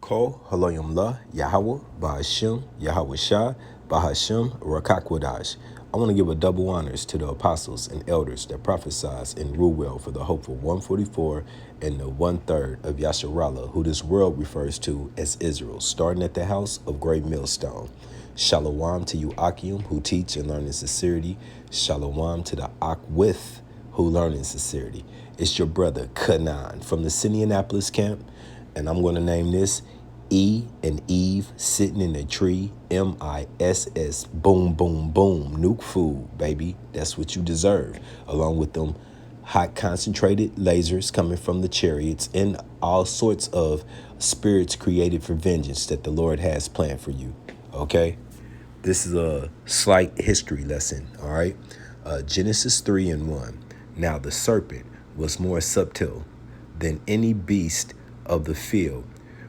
Ko Haloyam La Yahweh Bahashim Yahweh Shah Bahashim Rakakwadash. I want to give a double honors to the apostles and elders that prophesied and rule well for the hopeful 144 and the 1/3 of Yasharallah, who this world refers to as Israel, starting at the house of Great Millstone. Shalom to you Akim, who teach and learn in sincerity. Shalom to the Akwith, who learn in sincerity. It's your brother Kanan from the Sindianapolis camp, and I'm going to name this E and Eve sitting in a tree. MISS. Boom, boom, boom. Nuke food, baby. That's what you deserve. Along with them hot concentrated lasers coming from the chariots and all sorts of spirits created for vengeance that the Lord has planned for you. Okay? This is a slight history lesson. All right? Genesis 3:1. Now the serpent was more subtle than any beast of the field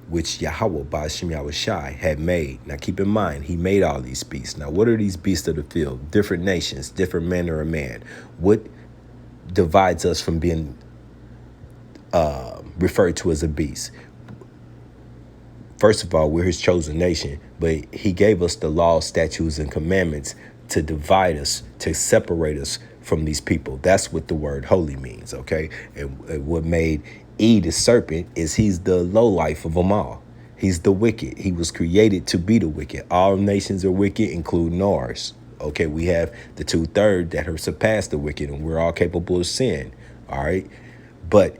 which Yahweh Ba'ashim Yahushai had made. Now keep in mind, he made all these beasts. Now what are these beasts of the field? Different nations, different manner of man. What divides us from being referred to as a beast? First of all, we're his chosen nation, but he gave us the laws, statutes, and commandments to divide us, to separate us from these people. That's what the word holy means, okay? And what made E the serpent is he's the low life of them all. He's the wicked. He was created to be the wicked. All nations are wicked, including ours. Okay, we have the 2/3 that have surpassed the wicked, and we're all capable of sin. All right, but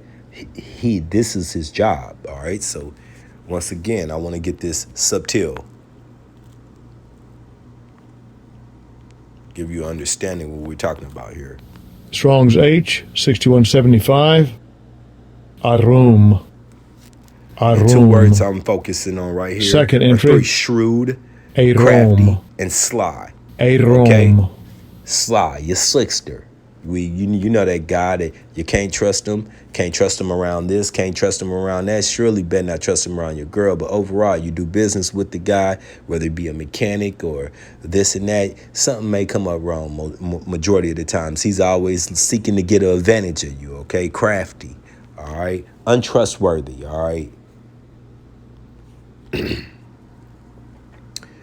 this is his job. All right, so once again, I want to get this subtle, give you an understanding of what we're talking about here. Strong's H 6175. Arum. The two words I'm focusing on right here. Second entry. Very shrewd, Arum. crafty, and sly. Arum. Okay, sly. You're slickster. You know that guy that you can't trust him. Can't trust him around this. Can't trust him around that. Surely better not trust him around your girl. But overall, you do business with the guy, whether it be a mechanic or this and that. Something may come up wrong. Majority of the times, he's always seeking to get an advantage of you. Okay, crafty. All right, untrustworthy. All right. And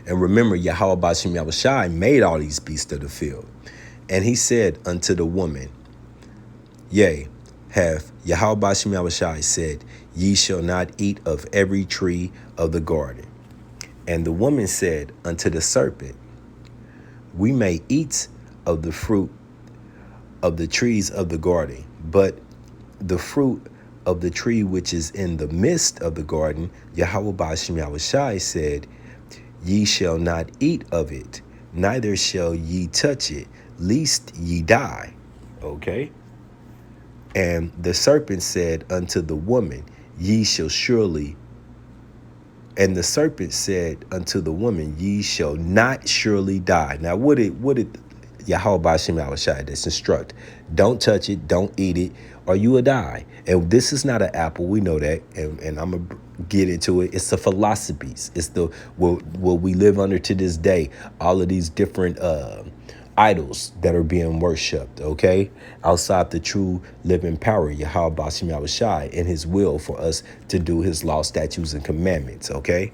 remember, Yahweh Ba'ashim Yahushai made all these beasts of the field. And he said unto the woman, yea, have Yahweh Ba'ashim Yahushai said, ye shall not eat of every tree of the garden. And the woman said unto the serpent, we may eat of the fruit of the trees of the garden, but the fruit of the tree which is in the midst of the garden, Yahweh Ba'ashim Yahushai said, ye shall not eat of it, neither shall ye touch it, lest ye die. Okay? And the serpent said unto the woman, ye shall surely, and the serpent said unto the woman, ye shall not surely die. Now, what did Yahweh Ba'ashim Yahushai this instruct? Don't touch it, don't eat it, or you will die. And this is not an apple, we know that, and I'm gonna get into it. It's the philosophies. It's the what we live under to this day. All of these different idols that are being worshipped, okay? Outside the true living power, Yahweh Ba'ashim Yahushai, and his will for us to do his law, statutes, and commandments, okay?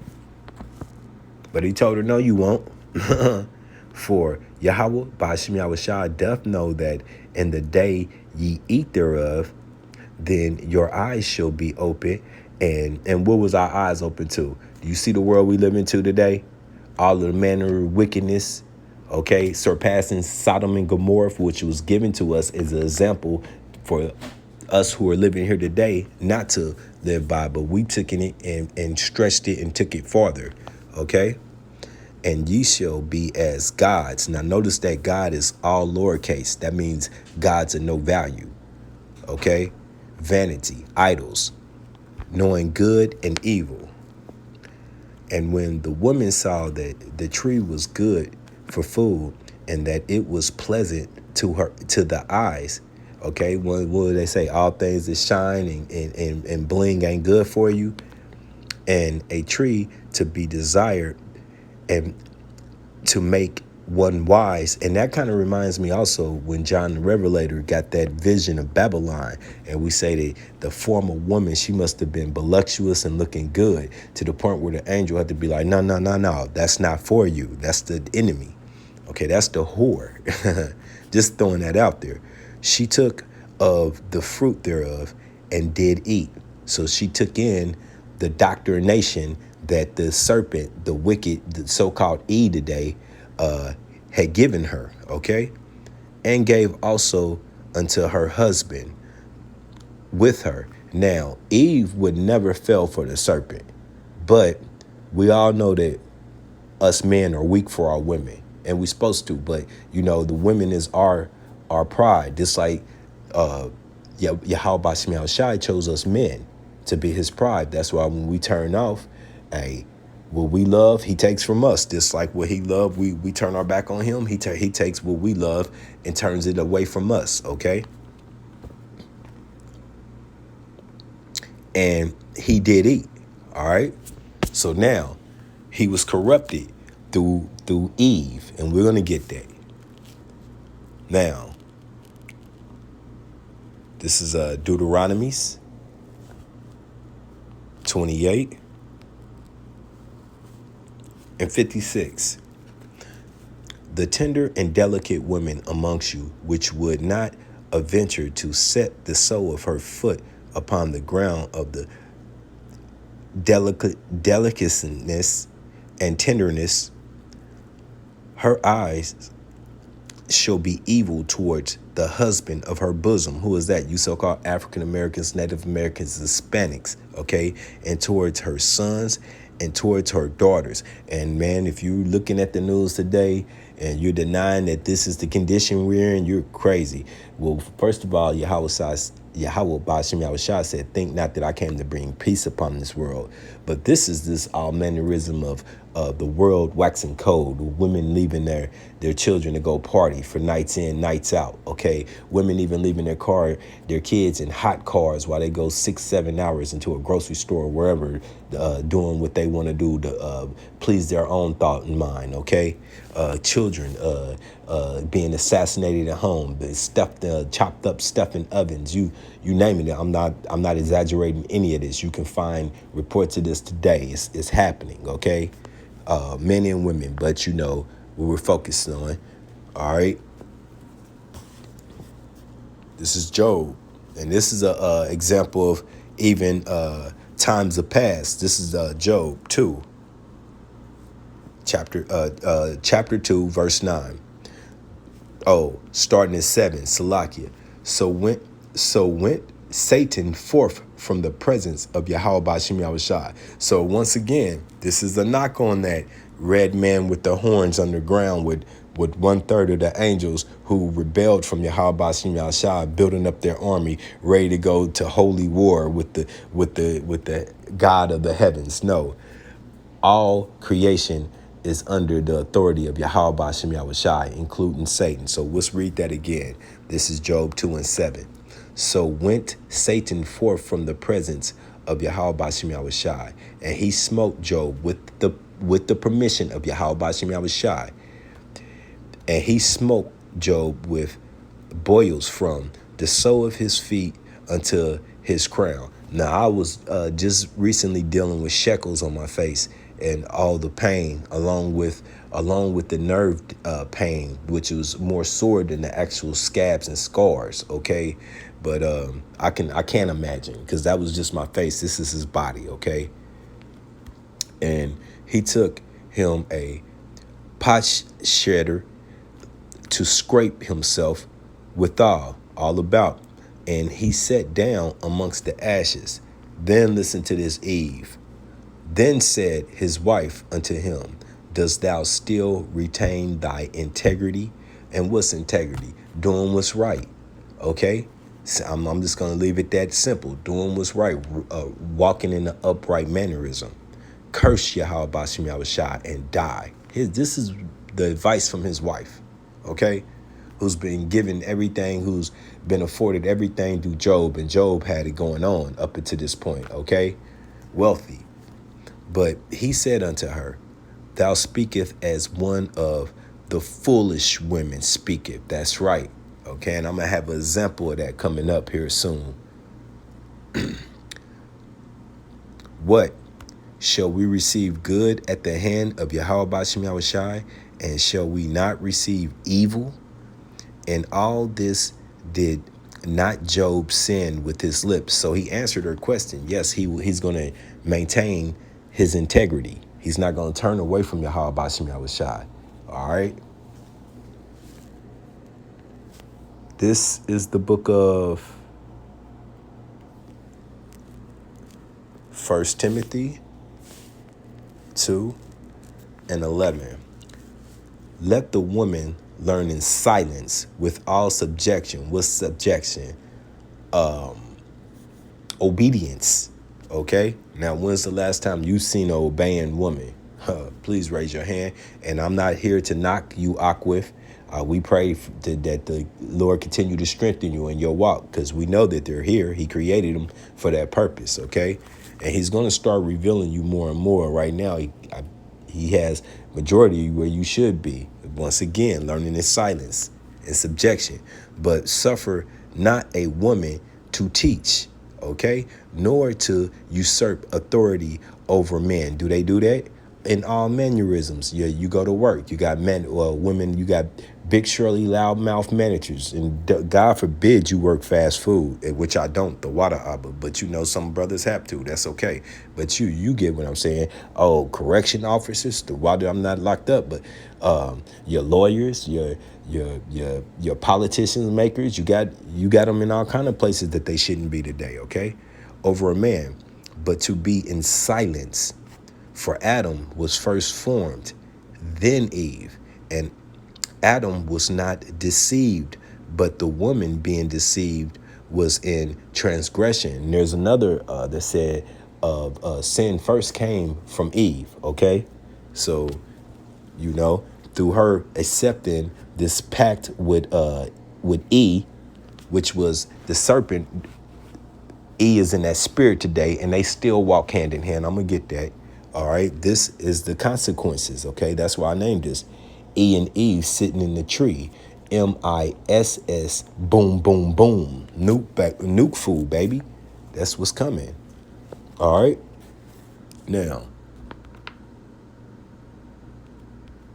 But he told her, no, you won't. For Yahweh Ba'ashim Yahushai doth know that in the day ye eat thereof, then your eyes shall be open. And what was our eyes open to? Do you see the world we live into today? All of the manner of wickedness, okay, surpassing Sodom and Gomorrah, which was given to us as an example for us who are living here today not to live by, but we took it and stretched it and took it farther, okay? And ye shall be as gods. Now notice that God is all lowercase. That means gods of no value, okay? Vanity, idols, knowing good and evil. And when the woman saw that the tree was good for food and that it was pleasant to the eyes, okay, what do they say? All things that shine and bling ain't good for you. And a tree to be desired and to make one wise. And that kind of reminds me also when John the Revelator got that vision of Babylon, and we say that the former woman, she must have been voluptuous and looking good to the point where the angel had to be like, no, no, no, no, that's not for you. That's the enemy. Okay, that's the whore. Just throwing that out there. She took of the fruit thereof and did eat. So she took in the doctrination that the serpent, the wicked, the so-called Eve today, had given her, okay? And gave also unto her husband with her. Now, Eve would never fell for the serpent, but we all know that us men are weak for our women, and we're supposed to, but the women is our pride. Just like Yahweh Shai Shai chose us men to be his pride. That's why when we turn off, hey, what we love, he takes from us. Just like what he loved, we turn our back on him. He takes what we love and turns it away from us, okay? And he did eat, all right? So now he was corrupted through Eve, and we're going to get that. Now, this is Deuteronomies 28 and 56. The tender and delicate women amongst you, which would not adventure to set the sole of her foot upon the ground of the delicateness and tenderness, her eyes shall be evil towards the husband of her bosom. Who is that? You so-called African Americans, Native Americans, Hispanics, okay? And towards her sons and towards her daughters. And man, if you're looking at the news today and you're denying that this is the condition we're in, you're crazy. Well, first of all, Yahweh Bashim Yahushua said, think not that I came to bring peace upon this world, but this is this all mannerism of the world waxing cold, women leaving their children to go party for nights in, nights out, okay? Women even leaving their kids in hot cars while they go 6-7 hours into a grocery store or wherever, doing what they want to do to please their own thought and mind, okay? Children being assassinated at home, stuffed, chopped up stuff in ovens, you name it. I'm not exaggerating any of this. You can find reports of this today. It's happening, okay? Men and women, but what we're focused on. All right. This is Job, and this is a example of even times of past. This is Job 2, chapter 2, verse 9. Oh, starting at 7, Salakia. So went Satan forth from the presence of Yahweh Bashim Yahushua. So once again, this is a knock on that red man with the horns underground with 1/3 of the angels who rebelled from Yahweh Bashim Yahushua, building up their army, ready to go to holy war with the God of the heavens. No, all creation is under the authority of Yahweh Bashim Yahushua, including Satan. So let's read that again. This is Job 2 and 7. So went Satan forth from the presence of Yahweh Bashim Yahushua, and he smote Job with the permission of Yahweh Bashim Yahushua. And he smote Job with boils from the sole of his feet unto his crown. Now, I was just recently dealing with shekels on my face and all the pain, along with the nerve pain, which was more sore than the actual scabs and scars. Okay, but I can't imagine, because that was just my face. This is his body. Okay, and he took him a potsherd shredder to scrape himself withal all about, and he sat down amongst the ashes. Then listen to this, Eve. Then said his wife unto him, dost thou still retain thy integrity? And what's integrity? Doing what's right. Okay? So I'm just going to leave it that simple. Doing what's right. Walking in the upright mannerism. Curse Yahweh Bashim Yahushua and die. This is the advice from his wife. Okay? Who's been given everything, who's been afforded everything through Job, and Job had it going on up until this point. Okay? Wealthy. But he said unto her, thou speakest as one of the foolish women speaketh. That's right. Okay, and I'm going to have an example of that coming up here soon. What? Shall we receive good at the hand of Yahweh Bashim Yahushai, and shall we not receive evil? And all this did not Job sin with his lips. So he answered her question. Yes, he's going to maintain his integrity. He's not going to turn away from Yahweh Bashim Yahushai. All right. This is the book of 1 Timothy 2:11. Let the woman learn in silence with all subjection. With subjection? Obedience. Okay? Now, when's the last time you seen an obeying woman? Please raise your hand. And I'm not here to knock you, Aquif. We pray that the Lord continue to strengthen you in your walk, because we know that they're here. He created them for that purpose, okay? And he's going to start revealing you more and more. Right now, he has majority where you should be. Once again, learning in silence and subjection. But suffer not a woman to teach, okay? Nor to usurp authority over men. Do they do that? In all mannerisms. Yeah, you go to work. You got women, you got big Shirley loudmouth managers. And God forbid you work fast food, which I don't, the water abba. But you know some brothers have to. That's okay. But you get what I'm saying. Oh, correction officers, the water, I'm not locked up, but your lawyers, your politicians makers, you got them in all kind of places that they shouldn't be today, okay? Over a man. But to be in silence. For Adam was first formed, then Eve. And Adam was not deceived, but the woman being deceived was in transgression. And there's another that said sin first came from Eve, okay? So, through her accepting this pact with E, which was the serpent. E is in that spirit today, and they still walk hand in hand. I'm going to get that. All right, this is the consequences, okay? That's why I named this. E and Eve sitting in the tree. MISS, boom, boom, boom. Nuke food, baby. That's what's coming. All right? Now.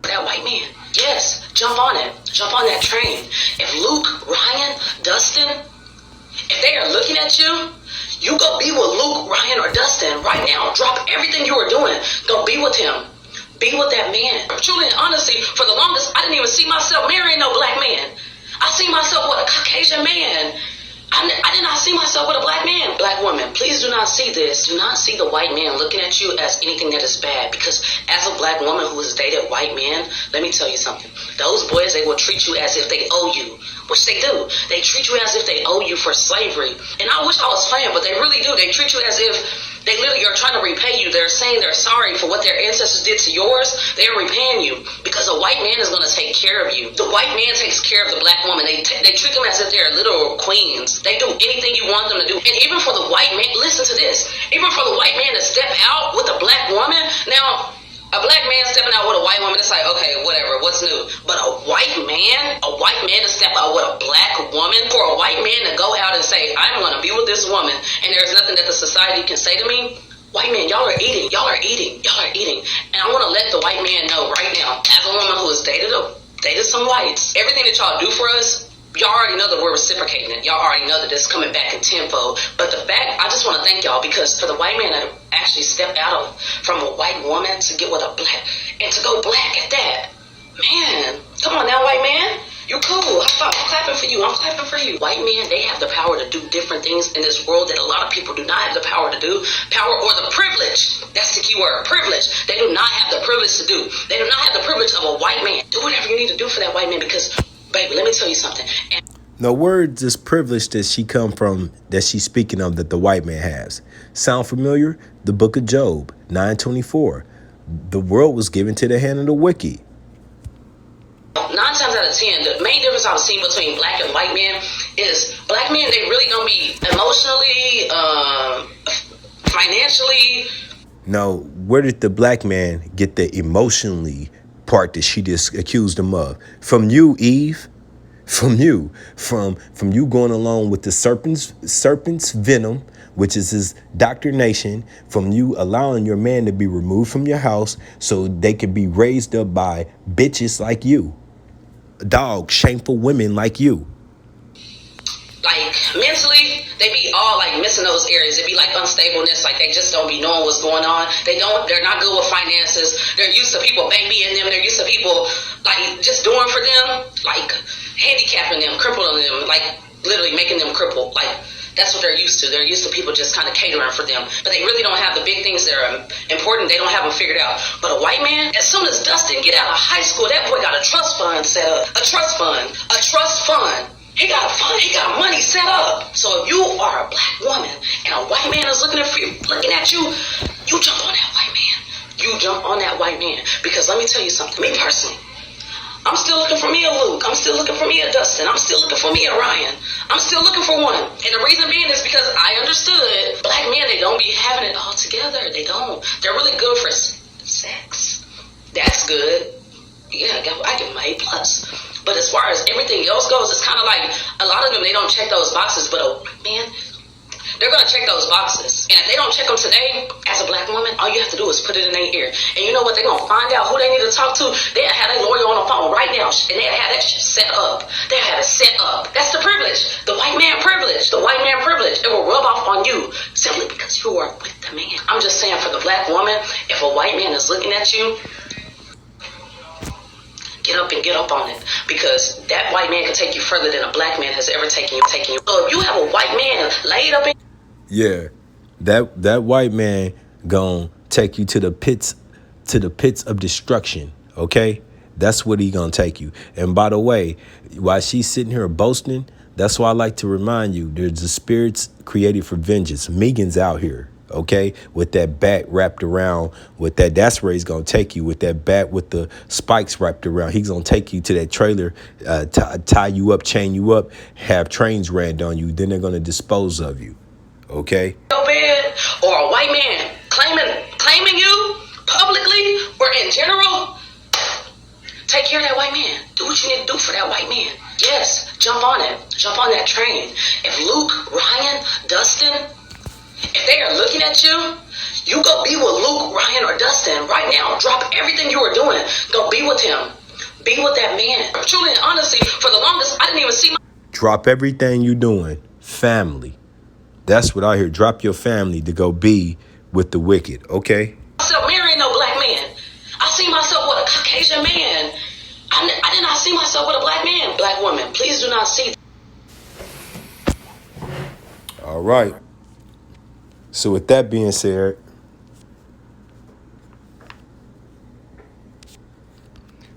That white man, yes, jump on it. Jump on that train. If Luke, Ryan, Dustin, if they are looking at you, you go be with Luke, Ryan, or Dustin right now. Drop everything you were doing. Go be with him. Be with that man. Truly and honestly, for the longest, I didn't even see myself marrying no black man. I see myself with a Caucasian man. I did not see myself with a black man. Black woman, please do not see this. Do not see the white man looking at you as anything that is bad. Because as a black woman who has dated white men, let me tell you something. Those boys, they will treat you as if they owe you. Which they do. They treat you as if they owe you for slavery. And I wish I was playing, but they really do. They treat you as if they literally are trying to repay you. They're saying they're sorry for what their ancestors did to yours. They're repaying you because a white man is going to take care of you. The white man takes care of the black woman. They treat them as if they're literal queens. They do anything you want them to do. And even for the white man, listen to this. Even for the white man to step out with a black woman, now, a black man stepping out with a white woman, it's like, okay, whatever, what's new? But a white man to step out with a black woman, for a white man to go out and say, I'm going to be with this woman, and there's nothing that the society can say to me, white man, y'all are eating. And I want to let the white man know right now, as a woman who has dated some whites, everything that y'all do for us, y'all already know that we're reciprocating it. Y'all already know that it's coming back in tenfold. But the fact, I just want to thank y'all, because for the white man to actually step out from a white woman to get with a black, and to go black at that, man, come on now, white man. You're cool. I'm clapping for you. I'm clapping for you. White men, they have the power to do different things in this world that a lot of people do not have the power to do. Power or the privilege. That's the key word. Privilege. They do not have the privilege to do. They do not have the privilege of a white man. Do whatever you need to do for that white man, because, baby, let me tell you something. No words, this privilege that she's speaking of, that the white man has. Sound familiar? The book of Job, 9:24. The world was given to the hand of the wicked. 9 times out of 10, the main difference I've seen between black and white men is black men, they really don't be emotionally, financially. No, where did the black man get the emotionally part that she just accused him of. From you, Eve. From you. From you going along with the serpent's venom, which is his doctrination, from you allowing your man to be removed from your house so they could be raised up by bitches like you. Dog, shameful women like you. Like mentally, they be all like missing those areas. It be like unstableness, like they just don't be knowing what's going on. They're not good with finances. They're used to people babying them. They're used to people like just doing for them, like handicapping them, crippling them, like literally making them crippled. Like that's what they're used to. They're used to people just kind of catering for them, but they really don't have the big things that are important. They don't have them figured out. But a white man, as soon as Dustin get out of high school, that boy got a trust fund set up. A trust fund. He got money set up. So if you are a black woman and a white man is looking at you, you jump on that white man. You jump on that white man. Because let me tell you something. Me personally, I'm still looking for me a Luke. I'm still looking for me a Dustin. I'm still looking for me a Ryan. I'm still looking for one. And the reason being is because I understood black men, they don't be having it all together. They don't. They're really good for sex. That's good. Yeah, I give them an A+. But as far as everything else goes, it's kind of like a lot of them, they don't check those boxes. But man, they're going to check those boxes. And if they don't check them today, as a black woman, all you have to do is put it in their ear. And you know what? They're going to find out who they need to talk to. They'll have their lawyer on the phone right now. And they'll have that shit set up. They'll have it set up. That's the privilege. The white man privilege. The white man privilege. It will rub off on you simply because you are with the man. I'm just saying, for the black woman, if a white man is looking at you, get up on it, because that white man can take you further than a black man has ever taken you. So if you have a white man laid up in, yeah, that white man gonna take you to the pits of destruction. Okay, that's what he gonna take you. And by the way, while she's sitting here boasting, that's why I like to remind you, there's the spirits created for vengeance. Megan's out here. Okay, with that bat wrapped around with that, that's where he's gonna take you, with that bat with the spikes wrapped around. He's gonna take you to that trailer, tie you up, chain you up, have trains ran on you. Then they're gonna dispose of you. Okay. Your bed, or a white man claiming you publicly or in general. Take care of that white man. Do what you need to do for that white man. Yes, jump on it. Jump on that train. If Luke, Ryan, Dustin, if they are looking at you, you go be with Luke, Ryan, or Dustin right now. Drop everything you are doing. Go be with him. Be with that man. Truly and honestly, for the longest, I didn't even see my... Drop everything you doing. Family. That's what I hear. Drop your family to go be with the wicked. Okay? myself marrying no black man. I see myself with a Caucasian man. I did not see myself with a black man. Black woman, please do not see. All right. So with that being said,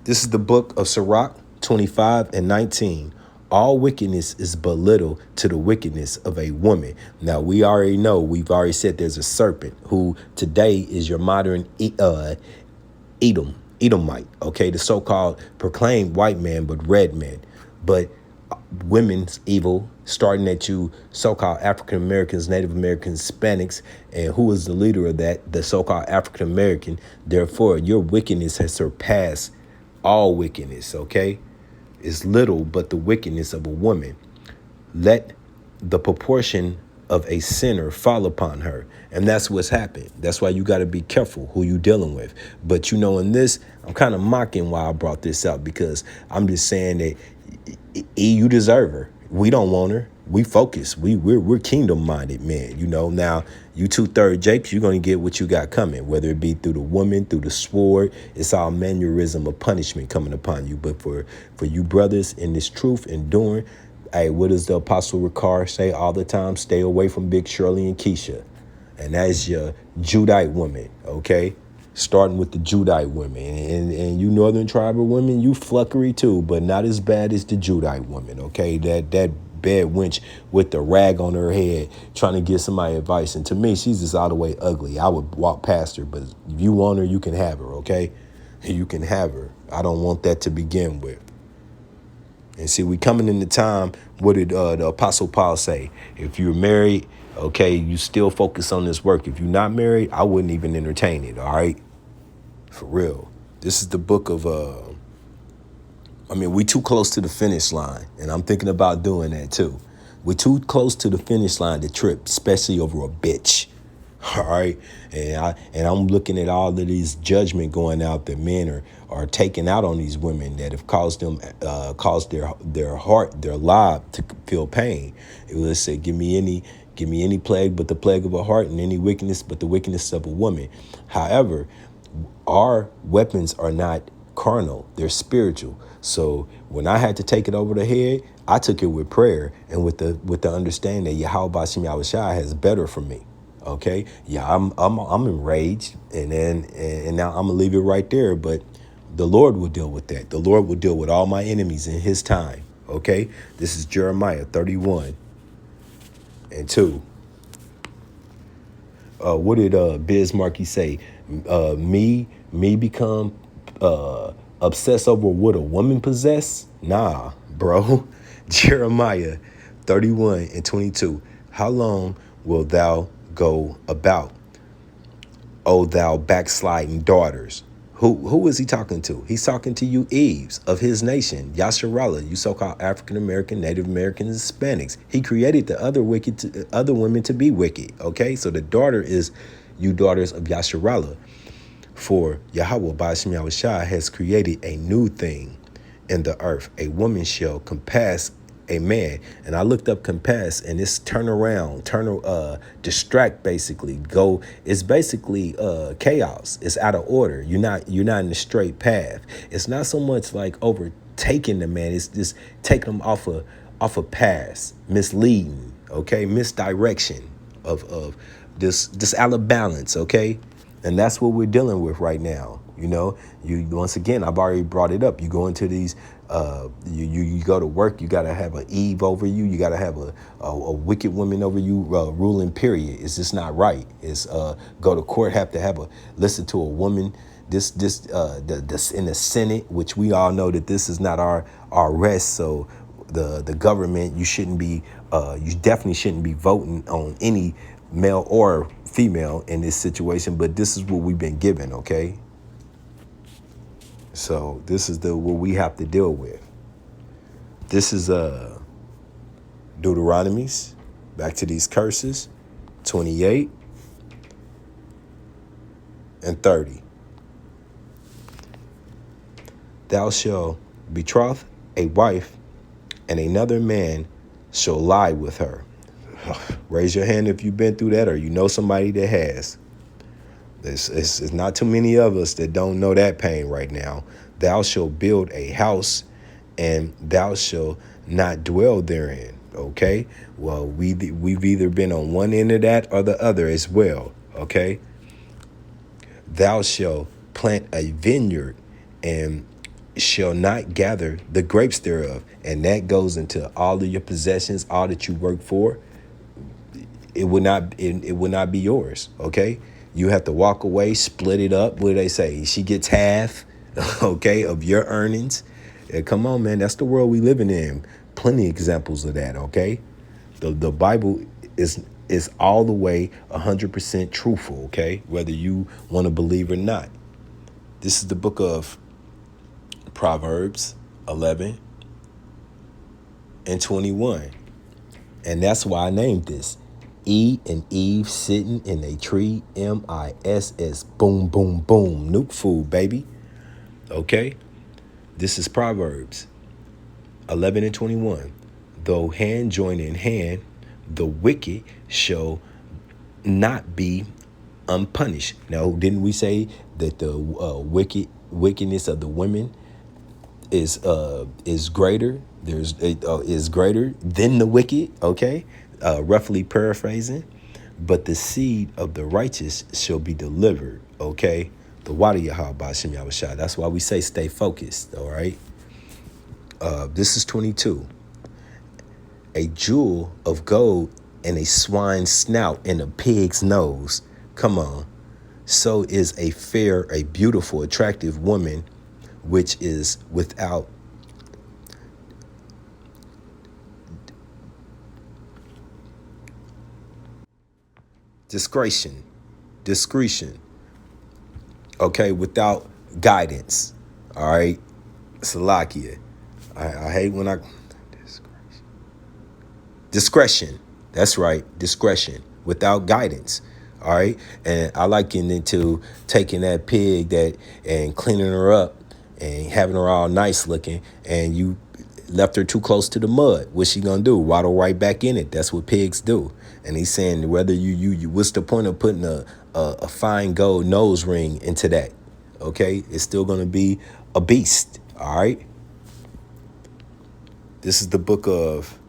this is the book of Sirach 25 and 19. All wickedness is but little to the wickedness of a woman. Now, we already know, we've already said there's a serpent who today is your modern Edomite, okay? The so-called proclaimed white man, but red man. But women's evil, starting at you so-called African Americans, Native Americans, Hispanics, and who is the leader of that? The so-called African American. Therefore, your wickedness has surpassed all wickedness, okay? Is little but the wickedness of a woman. Let the proportion of a sinner fall upon her. And that's what's happened. That's why you got to be careful who you dealing with. But you know, in this, I'm kind of mocking why I brought this out, because I'm just saying that you deserve her. We don't want her. We focus. We're kingdom minded, man. You know, now you 2/3 Jakes, you're going to get what you got coming, whether it be through the woman, through the sword. It's all mannerism of punishment coming upon you. But for you brothers in this truth, enduring, hey, what does the Apostle Ricard say all the time? Stay away from Big Shirley and Keisha. And that is your Judite woman, okay? Starting with the Judite women. And you northern tribal women, you fluckery too, but not as bad as the Judite woman, okay? That bad wench with the rag on her head trying to get somebody advice. And to me, she's just all the way ugly. I would walk past her, but if you want her, you can have her, okay? You can have her. I don't want that to begin with. And see, we coming into time, what did the Apostle Paul say? If you're married, okay, you still focus on this work. If you're not married, I wouldn't even entertain it, all right? For real. This is the book of, we too close to the finish line, and I'm thinking about doing that too. We're too close to the finish line to trip, especially over a bitch. All right, and I'm looking at all of these judgment going out that men are taking out on these women that have caused their heart, their life to feel pain. It will say, give me any plague but the plague of a heart, and any wickedness but the wickedness of a woman. However, our weapons are not carnal, they're spiritual. So when I had to take it over the head, I took it with prayer and with the understanding that Yahweh Bashim Yahushua has better for me. Okay, yeah, I'm enraged, and now I'm gonna leave it right there. But the Lord will deal with that. The Lord will deal with all my enemies in His time. Okay, this is Jeremiah 31 and 2. What did Biz Markie say? Me become obsessed over what a woman possess? Nah, bro. Jeremiah 31 and 22. How long will thou go about, O thou backsliding daughters? Who is he talking to? He's talking to you Eves of his nation, Yasharallah, you so-called African American, Native Americans, Hispanics. He created the other women to be wicked. Okay, so the daughter is you daughters of Yasharallah. For Yahweh Ba'ashim Yahushua has created a new thing in the earth. A woman shall compass a man. And I looked up compass, and it's turn around, distract, basically. Go, it's basically chaos. It's out of order. You're not in the straight path. It's not so much like overtaking the man, it's just taking him off a path, misleading, okay, misdirection of this out of balance, okay? And that's what we're dealing with right now. You know, once again, I've already brought it up. You go into these, you go to work, you got to have an Eve over you. You got to have a wicked woman over you, ruling, period. It's just not right. It's go to court, have to listen to a woman. This in the Senate, which we all know that this is not our rest. So the government, you definitely shouldn't be voting on any male or female in this situation, but this is what we've been given, okay? So this is what we have to deal with. This is Deuteronomies, back to these curses, 28 and 30. Thou shalt betroth a wife, and another man shall lie with her. Raise your hand if you've been through that, or you know somebody that has. It's not too many of us that don't know that pain right now. Thou shalt build a house, and thou shalt not dwell therein. Okay? Well, we've either been on one end of that or the other as well. Okay? Thou shalt plant a vineyard, and shall not gather the grapes thereof. And that goes into all of your possessions, all that you work for. It would not be yours, okay? You have to walk away, split it up. What do they say? She gets half, okay, of your earnings. Come on, man. That's the world we living in. Plenty of examples of that, okay? The Bible is all the way 100% truthful, okay? Whether you want to believe or not. This is the book of Proverbs 11 and 21. And that's why I named this. E and Eve sitting in a tree, MISS, boom, boom, boom, nuke food, baby. Okay, this is Proverbs 11 and 21. Though hand join in hand, the wicked shall not be unpunished. Now, didn't we say that the wickedness of the women is greater? Is greater than the wicked. Okay. Roughly paraphrasing, but the seed of the righteous shall be delivered. Okay, the water Yahweh Ba'ashim Yahushua. That's why we say stay focused. All right. This is 22. A jewel of gold and a swine's snout and a pig's nose. Come on. So is a fair, a beautiful, attractive woman, which is without discretion, okay, without guidance. All right. Salakia. I hate when I discretion. That's right. Discretion without guidance. All right. And I liken it to taking that pig and cleaning her up and having her all nice looking, and you left her too close to the mud. What's she gonna do? Waddle right back in it. That's what pigs do. And he's saying whether you what's the point of putting a fine gold nose ring into that? Okay, it's still gonna be a beast. All right. This is the book of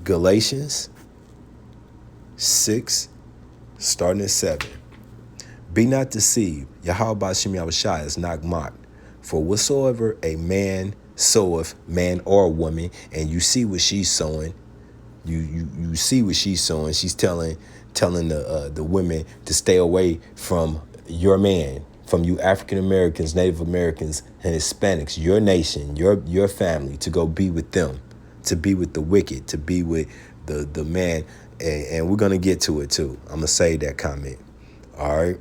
Galatians 6, starting at 7. Be not deceived. Yahweh Ba'ashem Yahushua is not mocked. For whatsoever a man soweth, man or woman, and you see what she's sowing, you see what she's sowing. She's telling the women to stay away from your man, from you African Americans, Native Americans, and Hispanics, your nation, your family, to go be with them, to be with the wicked, to be with the man. And we're gonna get to it too. I'm gonna say that comment. All right.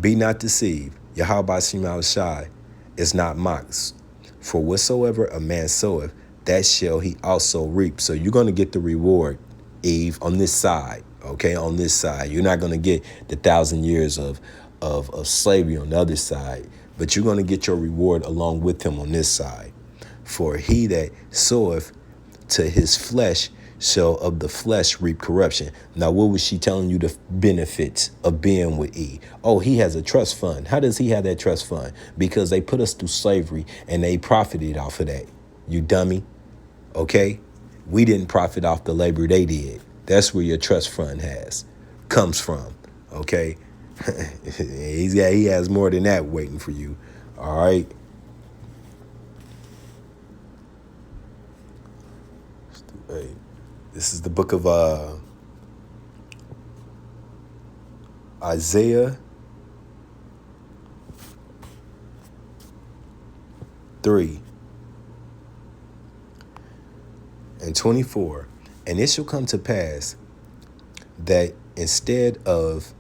Be not deceived. Yahweh Ba'ashem Yahushua is not mocked. For whatsoever a man soweth, that shall he also reap. So you're going to get the reward, Eve, on this side. Okay, on this side. You're not going to get the 1,000 years of slavery on the other side, but you're going to get your reward along with him on this side. For he that soweth to his flesh shall of the flesh reap corruption. Now, what was she telling you the benefits of being with E? Oh, he has a trust fund. How does he have that trust fund? Because they put us through slavery and they profited off of that. You dummy. Okay? We didn't profit off the labor they did. That's where your trust fund comes from. Okay? He has more than that waiting for you. All right? Hey. This is the book of Isaiah 3 and 24. And it shall come to pass that instead of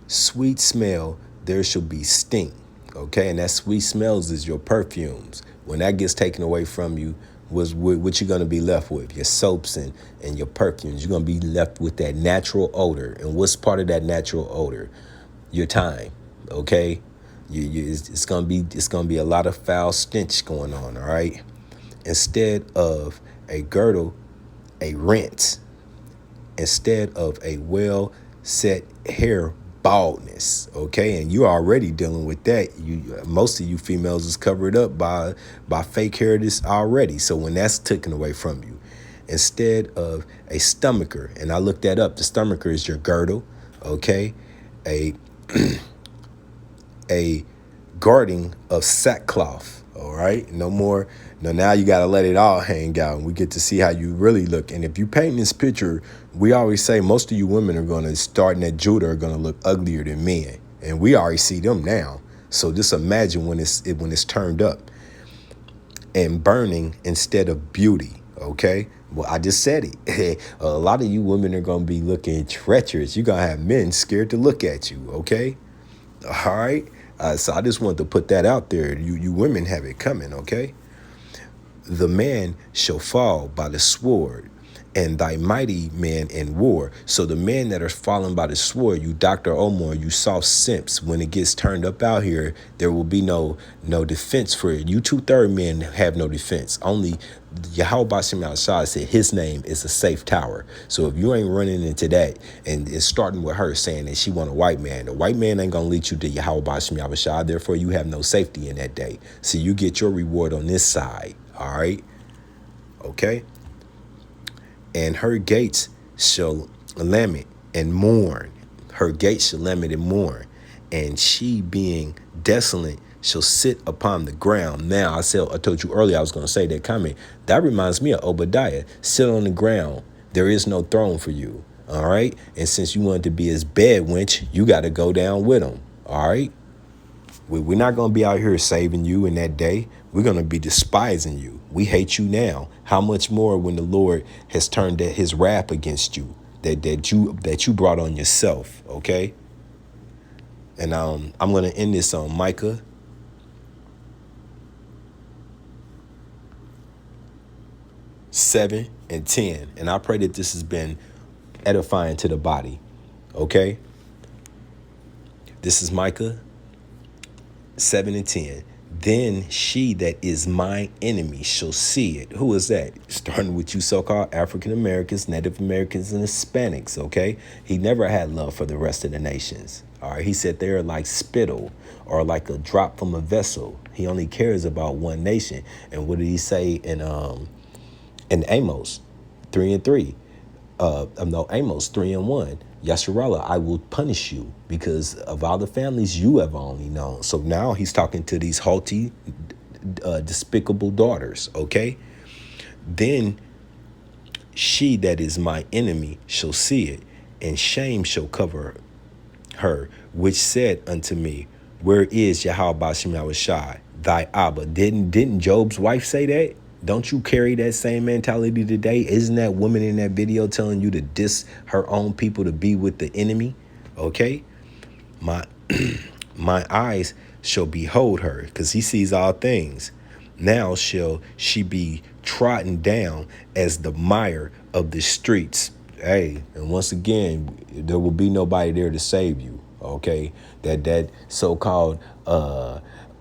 sweet smell, there shall be stink. Okay, and that sweet smells is your perfumes. When that gets taken away from you, what you're going to be left with? Your soaps and your perfumes. You're going to be left with that natural odor. And what's part of that natural odor? Your time. Okay, it's going to be a lot of foul stench going on. All right. Instead of a girdle, a rinse. Instead of a well set hair, baldness. Okay, and you're already dealing with that. Most of you females is covered up by fake hair this already. So when that's taken away from you, instead of a stomacher, and I looked that up, the stomacher is your girdle. Okay, a guarding of sackcloth. All right, no more. Now you got to let it all hang out, and we get to see how you really look. And if you paint this picture, we always say most of you women are going to starting at Judah are going to look uglier than men, and we already see them now. So just imagine when it's turned up and burning instead of beauty. Okay, well, I just said it. A lot of you women are going to be looking treacherous. You're going to have men scared to look at you. Okay, all right. So I just wanted to put that out there. You women have it coming. Okay. The man shall fall by the sword, and thy mighty men in war. So the men that are falling by the sword, you Dr. Omar, you soft simps, when it gets turned up out here, there will be no defense for it. You 2/3 men have no defense. Only Yahweh Ba'ashem Yahushua said his name is a safe tower. So if you ain't running into that, and it's starting with her saying that she want a white man, the white man ain't going to lead you to Yahweh Ba'ashem Yahushua. Therefore, you have no safety in that day. So you get your reward on this side. All right. Okay. And her gates shall lament and mourn. Her gates shall lament and mourn. And she being desolate shall sit upon the ground. Now, I told you earlier I was going to say that comment. That reminds me of Obadiah. Sit on the ground. There is no throne for you. All right. And since you wanted to be his bed wench, you got to go down with him. All right. We're not going to be out here saving you in that day. We're going to be despising you. We hate you now. How much more when the Lord has turned his wrath against you? that you brought on yourself, okay? And I'm going to end this on Micah 7 and 10. And I pray that this has been edifying to the body, okay? This is Micah 7 and 10. Then she that is my enemy shall see it. Who is that? Starting with you so-called African Americans, Native Americans, and Hispanics, okay? He never had love for the rest of the nations. All right, he said they're like spittle or like a drop from a vessel. He only cares about one nation. And what did he say in Amos 3 and 3? Amos 3 and 1. Yasharallah, I will punish you because of all the families you have only known. So now he's talking to these haughty, despicable daughters, okay? Then she that is my enemy shall see it, and shame shall cover her, which said unto me, where is Yahweh Bashem Yahushai, thy Abba? Didn't Job's wife say that? Don't you carry that same mentality today? Isn't that woman in that video telling you to diss her own people to be with the enemy? Okay? My my eyes shall behold her, because he sees all things. Now shall she be trodden down as the mire of the streets. Hey, and once again, there will be nobody there to save you. Okay? That so-called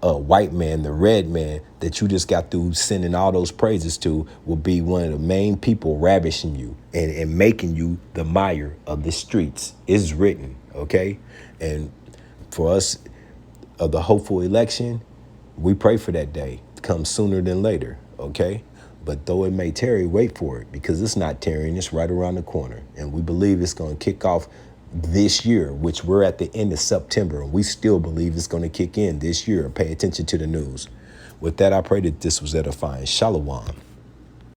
white man, the red man that you just got through sending all those praises to, will be one of the main people ravishing you and making you the mire of the streets. It's written, okay? And for us of the hopeful election, we pray for that day to come sooner than later, okay? But though it may tarry, wait for it, because it's not tarrying, it's right around the corner. And we believe it's going to kick off this year, which we're at the end of September, and we still believe it's going to kick in this year. Pay attention to the news. With that, I pray that this was edifying. Shalom.